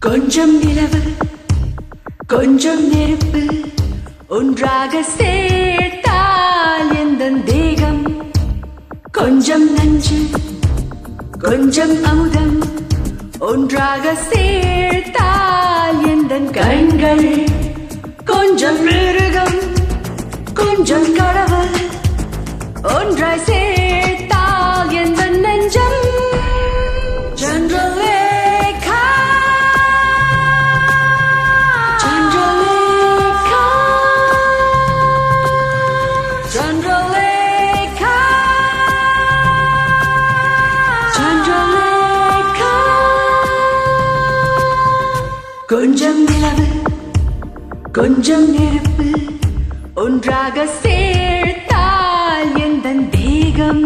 கொஞ்சம் நிலவு கொஞ்சம் நெருப்பு ஒன்றாக சேர்த்தால் எந்தன் தேகம் கொஞ்சம் நஞ்சு கொஞ்சம் அமுதம் ஒன்றாக சேர்த்தால் எந்தன் கண்கள் கொஞ்சம் மிருகம் கொஞ்சம் கடவுள் ஒன்றாய் சேர்த்தால் எந்தன் நெஞ்சம் சந்திரலேகா சந்திரலேகா சந்திரலேகா சந்திரலேகா கொஞ்சம் நிலவு கொஞ்சம் நெருப்பு ஒன்றாக சேர்த்தால் எந்தன் தேகம்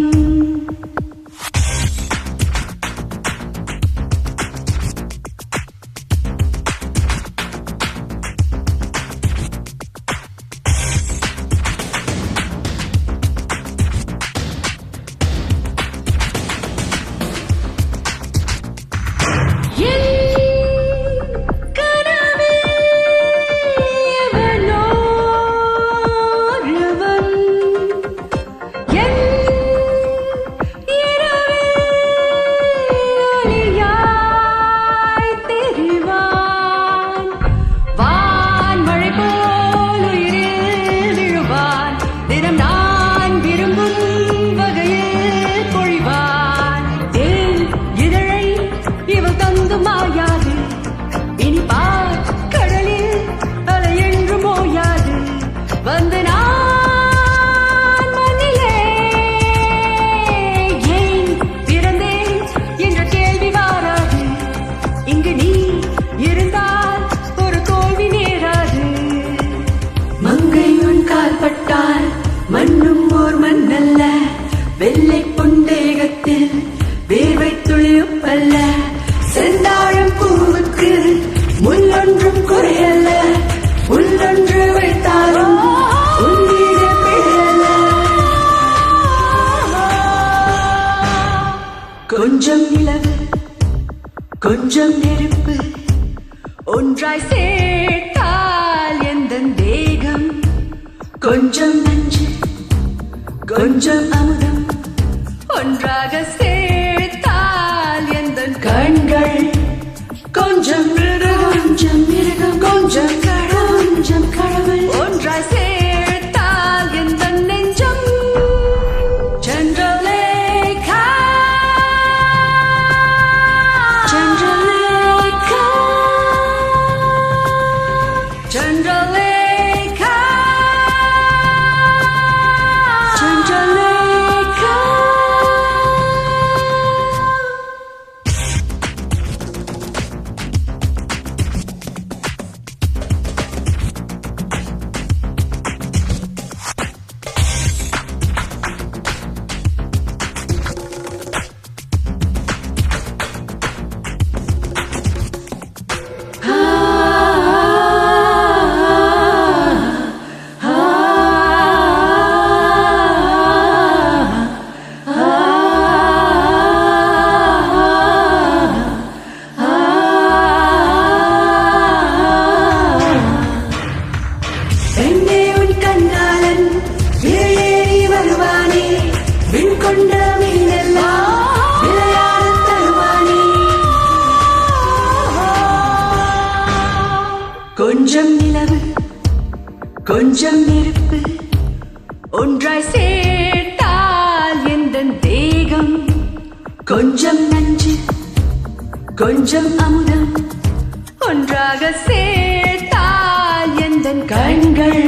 மண்ணும் ஓர் மண்ணல்ல வெள்ளை பொண்டேகத்தில் வேர்வை துளியும் அல்ல செந்தாழம் பூவுக்கு முள்ளொன்றும் குறையல்ல உள்ளொன்று வைத்தாலும் உன்னிட பிழையல்ல கொஞ்சம் நிலவு கொஞ்சம் நெருப்பு ஒன்றாய் சேர்த்தால் எந்தன் தேகம் கொஞ்சம் நஞ்சு கொஞ்சம் அமுதம் ஒன்றாக சேர்த்தால் எந்தன் கண்கள் கொஞ்சம் மிருகம் கொஞ்சம் கடவுள் ஒன்றாய் சேர்த்தால் எந்தன் நெஞ்சம் சந்திரலேகா சந்திரலேகா சந்திரலேகா கொஞ்சம் நிலவு கொஞ்சம் நெருப்பு ஒன்றாய் சேர்த்தால் எந்தன் தேகம் கொஞ்சம் நஞ்சு கொஞ்சம் அமுதம் ஒன்றாக சேர்த்தால் எந்தன் கண்கள்